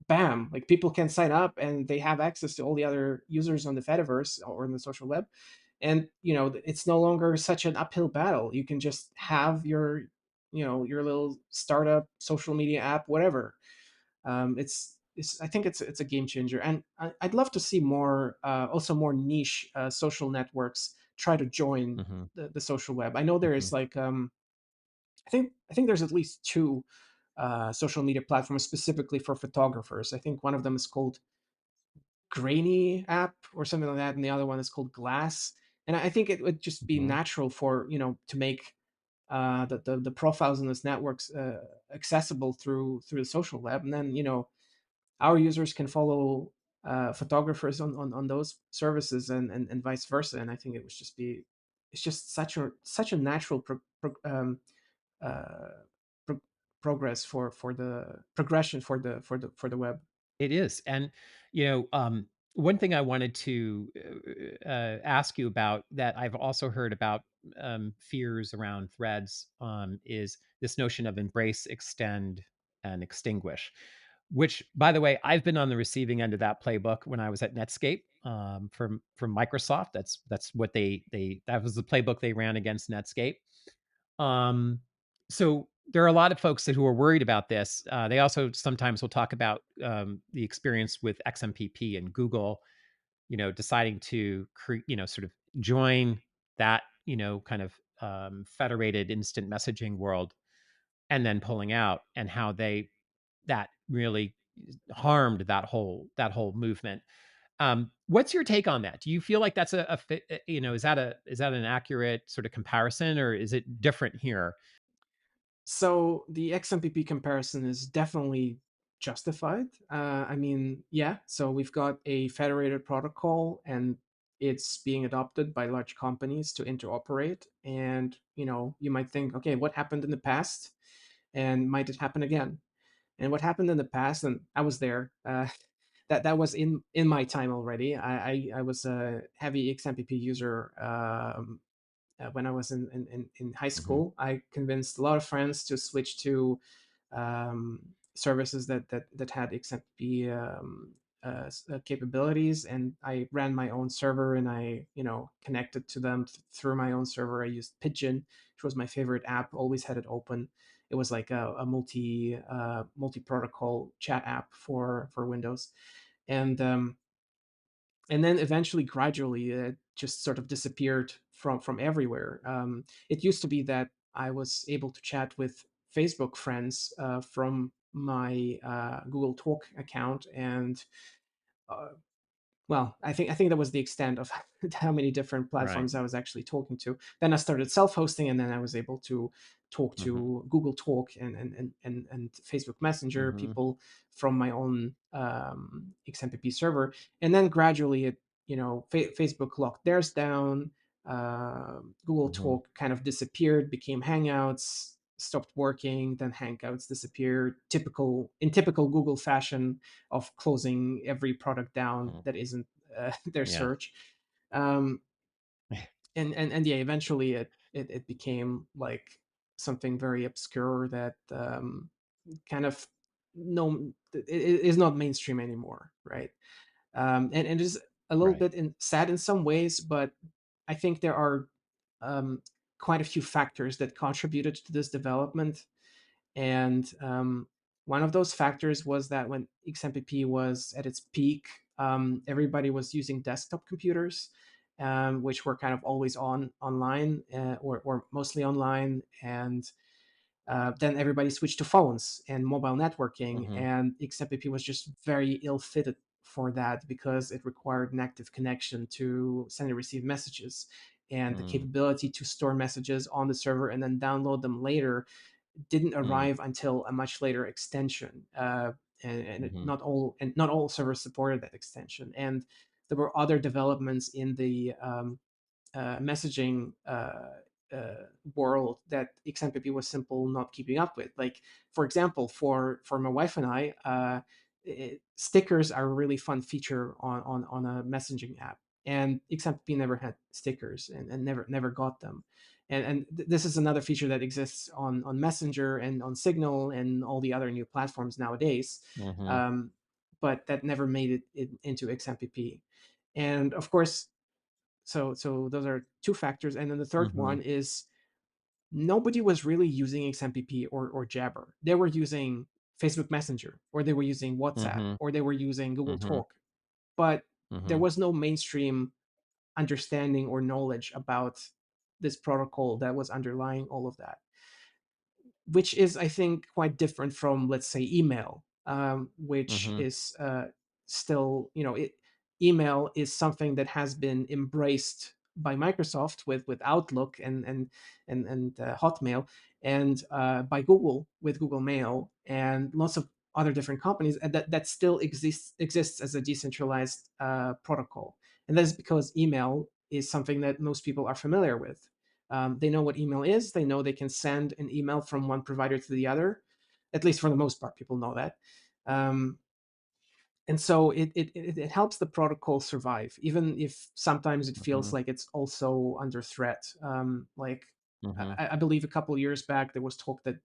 bam, like people can sign up and they have access to all the other users on the Fediverse or in the social web. And it's no longer such an uphill battle. You can just have your little startup social media app, whatever. It's I think it's a game changer, and I'd love to see more also more niche social networks try to join Mhm. the social web. I know there is Mhm. like I think there's at least two social media platforms specifically for photographers. I think one of them is called Grainy app or something like that, and the other one is called Glass. And I think it would just be Mhm. natural for to make the profiles in those networks accessible through the social web, and then our users can follow photographers on those services, and vice versa. And I think it's just such a natural uh, pro- progress for the progression for the web. It is, and, you know, one thing I wanted to, ask you about that I've also heard about, fears around Threads, is this notion of embrace, extend, and extinguish, which, by the way, I've been on the receiving end of that playbook when I was at Netscape, from Microsoft. That's what they that was the playbook they ran against Netscape. Um, so there are a lot of folks who are worried about this. They also sometimes will talk about the experience with XMPP and Google, deciding to sort of join that, kind of federated instant messaging world and then pulling out, and how that really harmed that whole movement. What's your take on that? Do you feel like that's is that an accurate sort of comparison, or is it different here? So the XMPP comparison is definitely justified. I mean, yeah, so we've got a federated protocol and it's being adopted by large companies to interoperate. And, you might think, okay, what happened in the past? And might it happen again? And what happened in the past, and I was there, that was in my time already. I was a heavy XMPP user when I was in high Mhm. school. I convinced a lot of friends to switch to services that had XMPP capabilities, and I ran my own server, and I connected to them through my own server. I used Pigeon, which was my favorite app. Always had it open. It was like a multi protocol chat app for Windows, and then eventually gradually it just sort of disappeared from everywhere. It used to be that I was able to chat with Facebook friends from my Google Talk account, and uh, well, I think that was the extent of how many different Right. platforms I was actually talking to. Then I started self-hosting, and then I was able to talk Mhm. to Google Talk and Facebook Messenger Mhm. people from my own XMPP server. And then gradually, Facebook locked theirs down. Google Mhm. Talk kind of disappeared, became Hangouts, stopped working. Then Hangouts disappeared. In typical Google fashion, of closing every product down Mhm. that isn't their Yeah. search. Um, and yeah, eventually it became like something very obscure that kind of no, it is not mainstream anymore, right? And it is a little Right. bit sad in some ways, but I think there are quite a few factors that contributed to this development. And one of those factors was that when XMPP was at its peak, everybody was using desktop computers, which were kind of always online, or mostly online. And then everybody switched to phones and mobile networking, Mhm. and XMPP was just very ill fitted for that because it required an active connection to send and receive messages. And the Mm. capability to store messages on the server and then download them later didn't Mm. arrive until a much later extension, Mhm. not all servers supported that extension. And there were other developments in the messaging world that XMPP was simple not keeping up with. Like, for example, for my wife and I, stickers are a really fun feature on a messaging app, and XMPP never had stickers and never got them. And this is another feature that exists on Messenger and on Signal and all the other new platforms nowadays, Mm-hmm. but that never made it into XMPP. And of course, so those are two factors. And then the third Mm-hmm. one is nobody was really using XMPP or Jabber. They were using Facebook Messenger, or they were using WhatsApp, Mm-hmm. or they were using Google Mm-hmm. Talk. But there Mm-hmm. was no mainstream understanding or knowledge about this protocol that was underlying all of that, which is, I think, quite different from, let's say, email, which Mm-hmm. is still, email is something that has been embraced by Microsoft with Outlook and Hotmail, and by Google with Google Mail, and lots of other different companies, and that still exists as a decentralized protocol. And that is because email is something that most people are familiar with. They know what email is. They know they can send an email from one provider to the other. At least for the most part, people know that. Um, and so it helps the protocol survive, even if sometimes it Mm-hmm. feels like it's also under threat. Like, Mm-hmm. I believe a couple of years back, there was talk that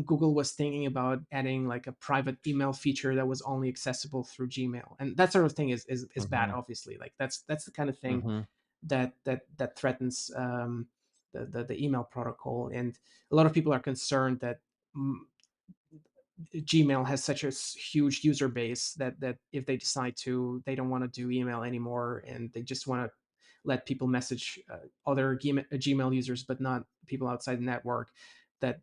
Google was thinking about adding like a private email feature that was only accessible through Gmail, and that sort of thing is bad. Mm-hmm. Obviously, like that's the kind of thing Mm-hmm. that threatens the email protocol. And a lot of people are concerned that Gmail has such a huge user base that if they decide to, they don't want to do email anymore, and they just want to let people message other Gmail users, but not people outside the network, that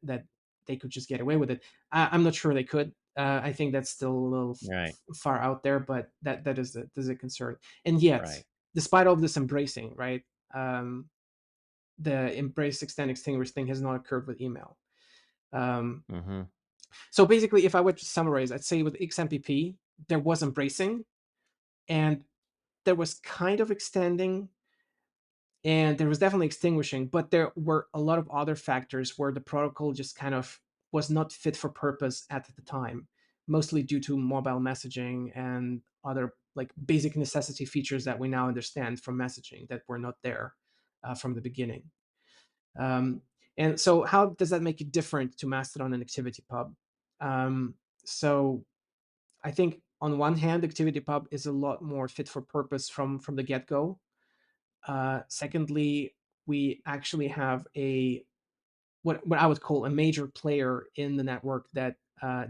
they could just get away with it. I'm not sure they could. I think that's still a little Right. far out there, but that is a concern. And yet, Right. despite all this embracing, right, um, the embrace, extend, extinguish thing has not occurred with email. Um, Mm-hmm. so basically, if I were to summarize, I'd say with XMPP, there was embracing, and there was kind of extending, and there was definitely extinguishing, but there were a lot of other factors where the protocol just kind of was not fit for purpose at the time, mostly due to mobile messaging and other like basic necessity features that we now understand from messaging that were not there from the beginning. Um, and so, how does that make it different to Mastodon and ActivityPub? So, I think on one hand, ActivityPub is a lot more fit for purpose from the get go. Secondly, we actually have what I would call a major player in the network that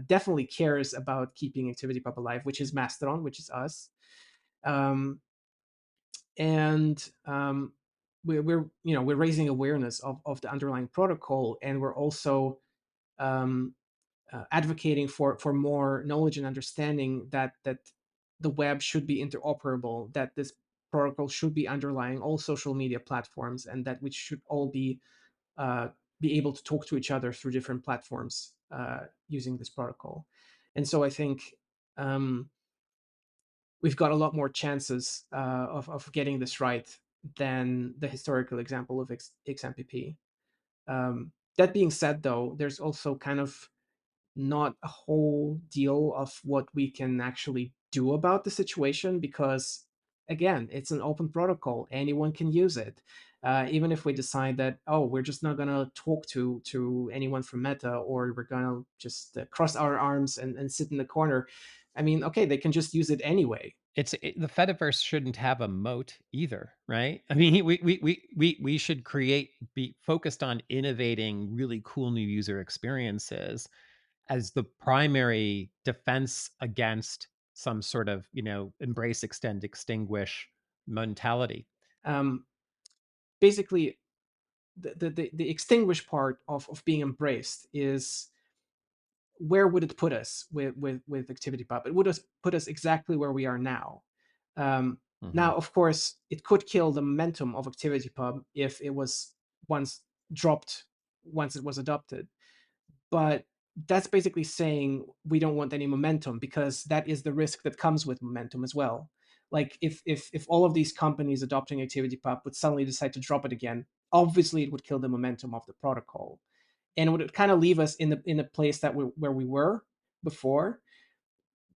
definitely cares about keeping ActivityPub alive, which is Mastodon, which is us. Um, and we're raising awareness of the underlying protocol, and we're also um, advocating for more knowledge and understanding that the web should be interoperable, that this protocol should be underlying all social media platforms, and that we should all uh, be able to talk to each other through different platforms using this protocol. And so I think we've got a lot more chances of getting this right than the historical example of XMPP. That being said, though, there's also kind of not a whole deal of what we can actually do about the situation, because again, it's an open protocol, anyone can use it. Even if we decide that, oh, we're just not going to talk to anyone from Meta, or we're going to just cross our arms and sit in the corner, I mean, okay, they can just use it anyway. The Fediverse shouldn't have a moat either, right? I mean, we should be focused on innovating really cool new user experiences as the primary defense against some sort of, embrace, extend, extinguish mentality. um, Basically, the extinguish part of being embraced is, where would it put us with ActivityPub? It would put us exactly where we are now. Hmm. Now, of course, it could kill the momentum of ActivityPub if it was once dropped, once it was adopted. But that's basically saying we don't want any momentum, because that is the risk that comes with momentum as well. Like, if all of these companies adopting ActivityPub would suddenly decide to drop it again, obviously it would kill the momentum of the protocol, and it would kind of leave us in the place that where we were before.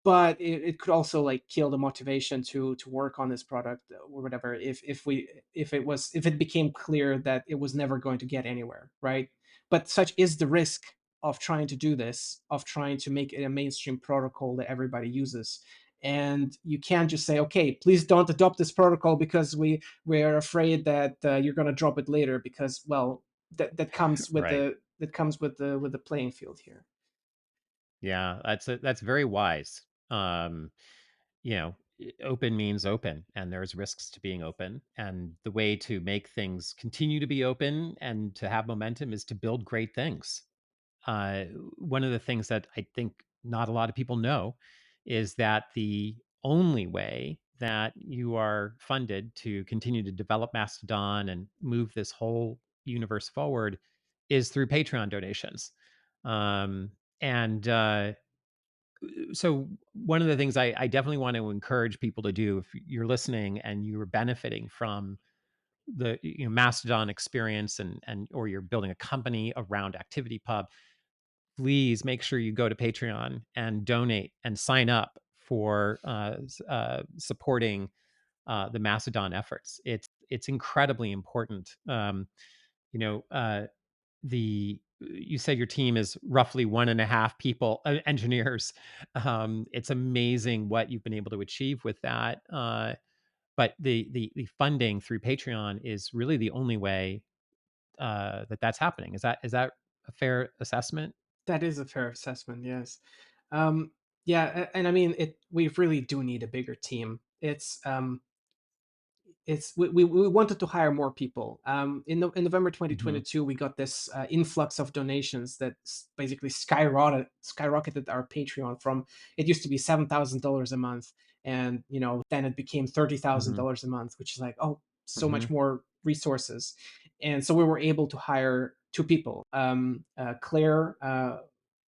But it could also like kill the motivation to work on this product or whatever, if it became clear that it was never going to get anywhere, right? But such is the risk of trying to do this, of trying to make it a mainstream protocol that everybody uses. And you can't just say, okay, please don't adopt this protocol because we're afraid that you're going to drop it later, because, well, that comes with Right. the playing field here. Yeah, that's very wise. You know, open means open, and there's risks to being open. And the way to make things continue to be open and to have momentum is to build great things. Uh, One of the things that I think not a lot of people know is that the only way that you are funded to continue to develop Mastodon and move this whole universe forward is through Patreon donations. And So one of the things I definitely want to encourage people to do, if you're listening and you're benefiting from the Mastodon experience, and or you're building a company around ActivityPub, please make sure you go to Patreon and donate and sign up for supporting the Mastodon efforts. It's incredibly important. You know, the You said your team is roughly 1.5 people, engineers. It's amazing what you've been able to achieve with that. But the funding through Patreon is really the only way that's happening. Is that a fair assessment? That is a fair assessment, yes. Yeah, and I mean, we really do need a bigger team. We wanted to hire more people. In November Hmm. 2022, we got this influx of donations that basically skyrocketed our Patreon from, it used to be $7,000 a month, and then it became thirty thousand Hmm. dollars a month, which is like, oh, so much Hmm. more resources. And so we were able to hire two people. Claire,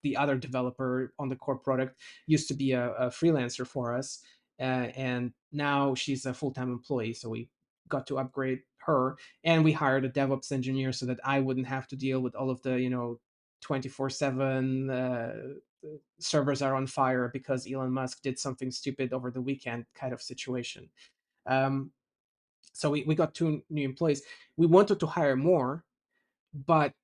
the other developer on the core product, used to be a freelancer for us, and now she's a full-time employee, so we got to upgrade her. And we hired a DevOps engineer so that I wouldn't have to deal with all of the 24/7 servers are on fire because Elon Musk did something stupid over the weekend kind of situation. um, so we got two new employees. We wanted to hire more, but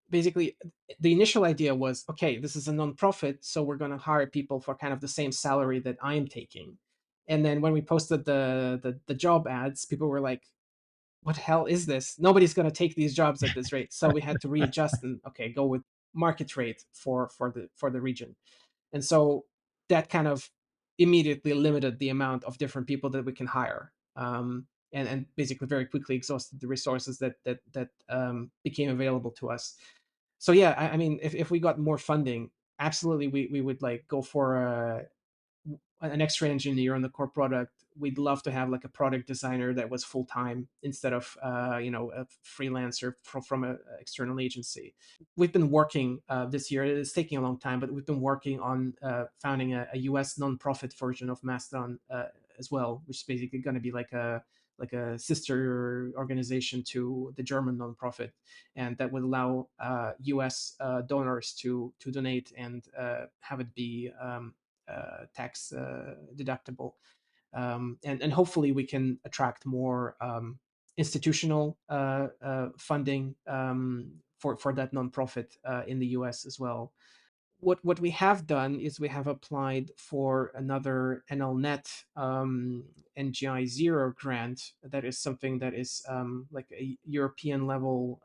basically the initial idea was, okay, this is a nonprofit, so we're going to hire people for kind of the same salary that I'm taking. And then when we posted the job ads, people were like, what the hell is this? Nobody's going to take these jobs at this rate. So we had to readjust and, okay, go with market rate for the region. And so that kind of immediately limited the amount of different people that we can hire, and basically very quickly exhausted the resources that became available to us. So yeah, I mean, if we got more funding, absolutely, we would like go for an extra engineer on the core product. We'd love to have like a product designer that was full time instead of a freelancer from an external agency. We've been working this year. It's taking a long time, but we've been working on founding a US nonprofit version of Mastodon as well, which is basically going to be like a sister organization to the German nonprofit, and that would allow US donors to donate and have it be tax deductible. And hopefully we can attract more institutional funding for that nonprofit in the US as well. What we have done is we have applied for another NLNet NGI zero grant. That is something that is like a European level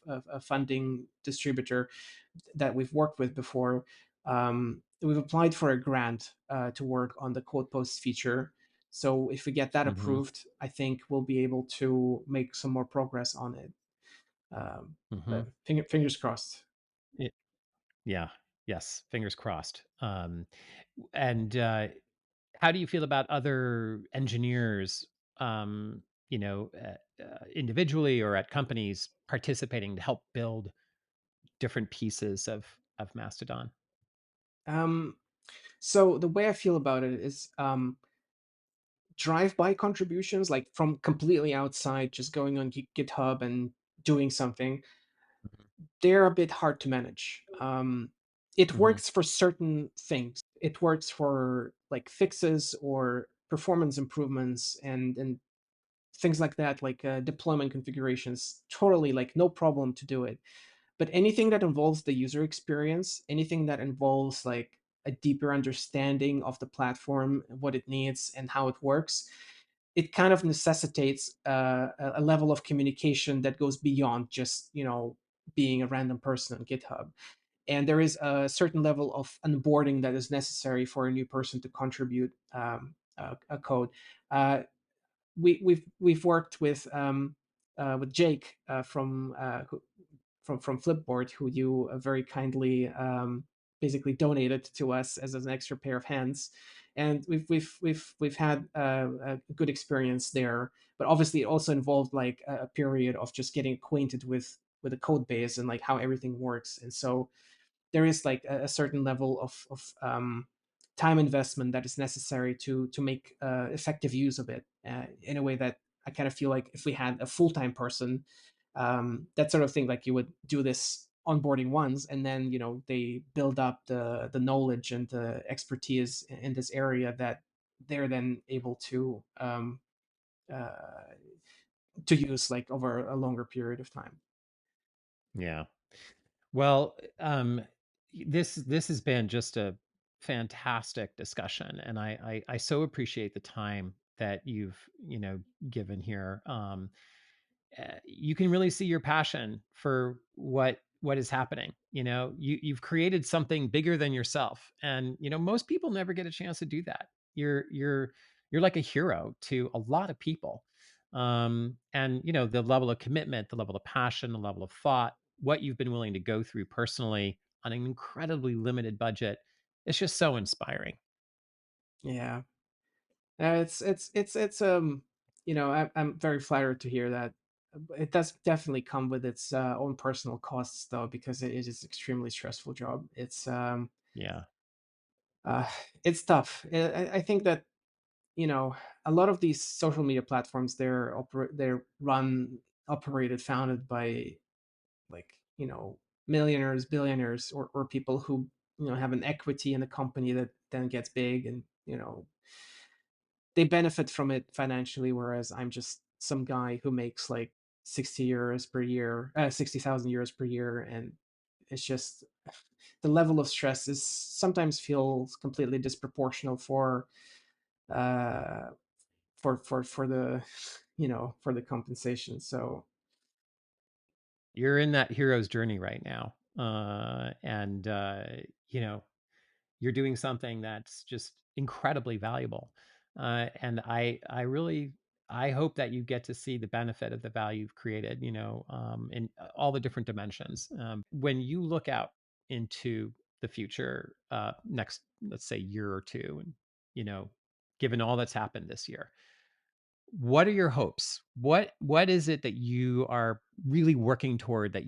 a funding distributor that we've worked with before. We've applied for a grant to work on the code posts feature. So if we get that Hmm. approved, I think we'll be able to make some more progress on it. Hmm. But fingers crossed. Yeah. Yes. Fingers crossed. And How do you feel about other engineers, individually or at companies participating to help build different pieces of Mastodon? Um, so the way I feel about it is, drive-by contributions, like from completely outside, just going on GitHub and doing something, they're a bit hard to manage. It Mm-hmm. works for certain things. It works for like fixes or performance improvements and things like that, like deployment configurations. Totally, like no problem to do it. But anything that involves the user experience, anything that involves like a deeper understanding of the platform, what it needs, and how it works, it kind of necessitates a level of communication that goes beyond just being a random person on GitHub. And there is a certain level of onboarding that is necessary for a new person to contribute a code. Uh, we've worked with Jake from Flipboard, who you very kindly basically donated to us as an extra pair of hands, and we've had a good experience there. But obviously, it also involved like a period of just getting acquainted with the code base and like how everything works. And so there is like a certain level of time investment that is necessary to make effective use of it in a way that I kind of feel like if we had a full-time person, that sort of thing, like you would do this onboarding once and then they build up the knowledge and the expertise in this area that they're then able uh, to use like over a longer period of time. Yeah. Well, this has been just a fantastic discussion, and I so appreciate the time that you've given here. You can really see your passion for what is happening. You've created something bigger than yourself, and most people never get a chance to do that. You're like a hero to a lot of people. And the level of commitment, the level of passion, the level of thought, what you've been willing to go through personally on an incredibly limited budget, it's just so inspiring. Yeah. I'm very flattered to hear that. It does definitely come with its own personal costs, though, because it is extremely stressful job. Yeah. Uh, it's tough. I think that a lot of these social media platforms, they're run, operated, founded by like millionaires, billionaires, or people who have an equity in a company that then gets big, and they benefit from it financially, whereas I'm just some guy who makes like 60,000 euros per year, and it's just the level of stress is sometimes feels completely disproportional uh, for the for the compensation. So You're in that hero's journey right now. And you know, you're doing something that's just incredibly valuable. And I really I hope that you get to see the benefit of the value you've created, in all the different dimensions. When you look out into the future, next, let's say, year or two, and you know, given all that's happened this year, what are your hopes? What is it that you are really working toward, that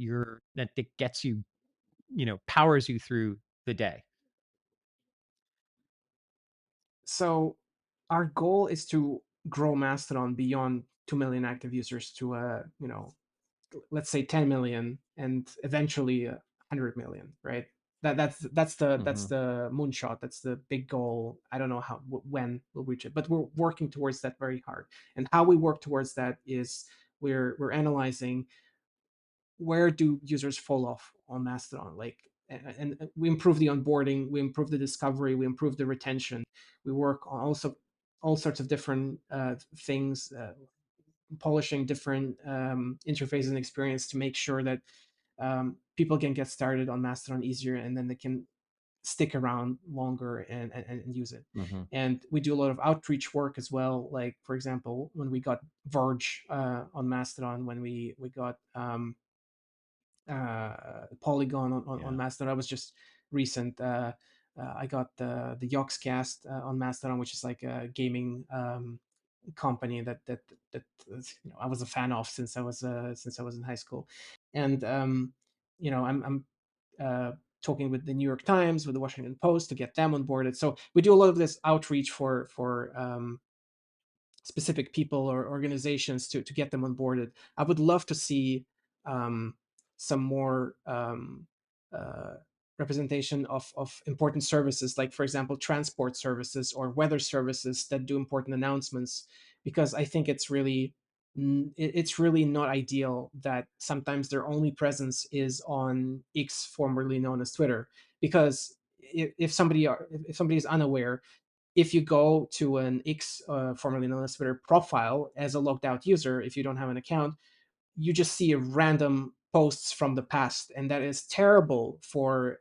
gets you, powers you through the day? so our goal is to grow Mastodon beyond 2 million active users to let's say 10 million, and eventually 100 million, right? That's Hmm. the moonshot. That's the big goal. I don't know when we'll reach it, but we're working towards that very hard. And how we work towards that is we're analyzing where do users fall off on Mastodon, like, and we improve the onboarding, we improve the discovery, we improve the retention. We work on also all sorts of different things, polishing different interfaces and experience to make sure that people can get started on Mastodon easier, and then they can stick around longer and use it. Hmm. And we do a lot of outreach work as well. Like, for example, when we got Verge on Mastodon, when we got Polygon on Yeah. Mastodon, that was just recent. I got the Yogscast on Mastodon, which is like a gaming company that I was a fan of since I was in high school. And I'm uh, talking with the New York Times, with the Washington Post to get them onboarded. So we do a lot of this outreach for specific people or organizations to get them onboarded. I would love to see some more representation of important services, like, for example, transport services or weather services that do important announcements, because I think it's really not ideal that sometimes their only presence is on X, formerly known as Twitter. Because if somebody is unaware, if you go to an X, formerly known as Twitter, profile as a logged out user, if you don't have an account, you just see random posts from the past, and that is terrible for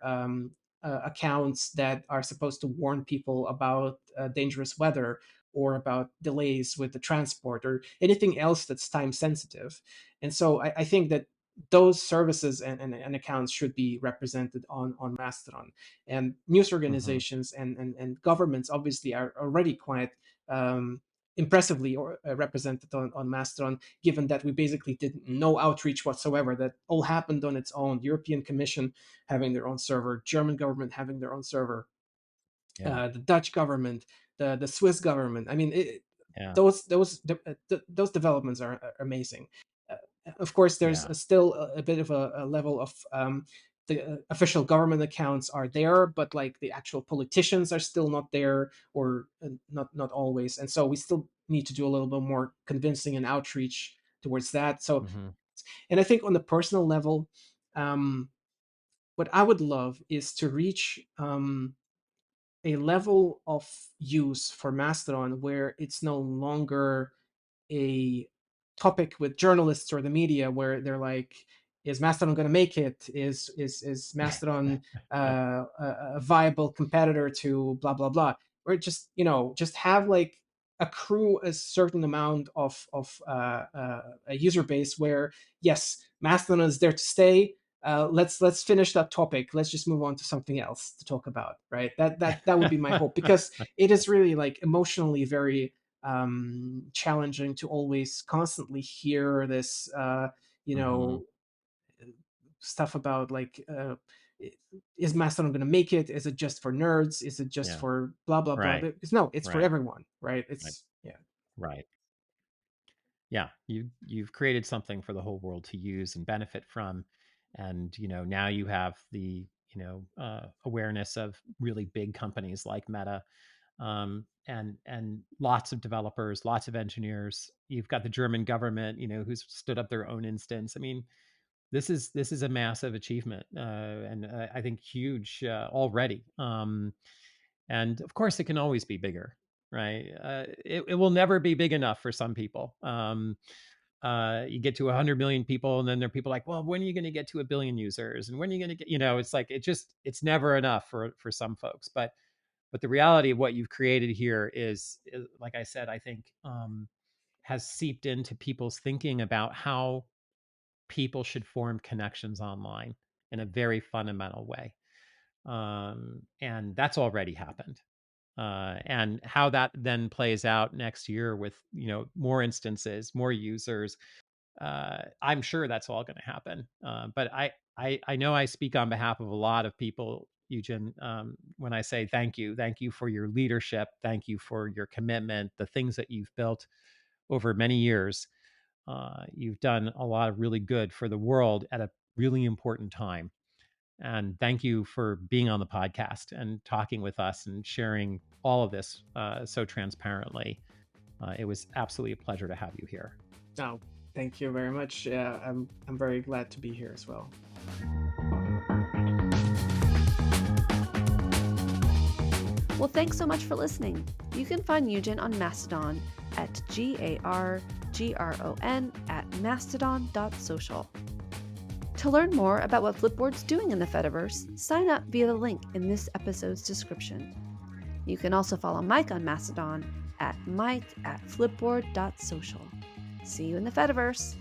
accounts that are supposed to warn people about dangerous weather or about delays with the transport or anything else that's time sensitive. And so I think that those services and accounts should be represented on Mastodon. And news Hmm. organizations and governments obviously are already quite impressively represented on Mastodon, given that we basically did no outreach whatsoever. That all happened on its own. European Commission having their own server, German government having their own server, Yeah. the Dutch government, the Swiss government. I mean, Yeah. those developments are amazing. Of course, there's Yeah. still a bit of a level of the official government accounts are there, but like the actual politicians are still not there, or not always. And so we still need to do a little bit more convincing and outreach towards that. So, Hmm. and I think on the personal level, um, what I would love is to reach a level of use for Mastodon where it's no longer a topic with journalists or the media where they're like, is Mastodon going to make it? Is Mastodon a viable competitor to blah blah blah? Or just just have like accrue a certain amount of a user base where, yes, Mastodon is there to stay. Let's finish that topic. Let's just move on to something else to talk about, right? That would be my hope, because it is really like emotionally very challenging to always constantly hear this you Hmm. know stuff about like is Mastodon going to make it? Is it just for nerds? Is it just Yeah. for blah blah blah? Right. Because no, it's for Right. everyone, right? Right. It's yeah. Right. Yeah, you've created something for the whole world to use and benefit from, and now you have the awareness of really big companies like Meta, and lots of developers, lots of engineers. You've got the German government, who's stood up their own instance. I mean, this is a massive achievement, and I think huge already. And of course, it can always be bigger, right? It will never be big enough for some people. You get to 100 million people, and then there are people like, well, when are you going to get to 1 billion users, and when are you going to get, it's like it's never enough for some folks. But the reality of what you've created here is like I said, I think has seeped into people's thinking about how people should form connections online in a very fundamental way. And that's already happened. And how that then plays out next year with more instances, more users, I'm sure that's all going to happen. But I know I speak on behalf of a lot of people, Eugen, when I say thank you for your leadership, thank you for your commitment, the things that you've built over many years. You've done a lot of really good for the world at a really important time. And thank you for being on the podcast and talking with us and sharing all of this so transparently. It was absolutely a pleasure to have you here. No, thank you very much. Yeah, I'm very glad to be here as well. Well, thanks so much for listening. You can find Eugen on Mastodon at GARGRON@mastodon.social. To learn more about what Flipboard's doing in the Fediverse, sign up via the link in this episode's description. You can also follow Mike on Mastodon at mike@flipboard.social. See you in the Fediverse!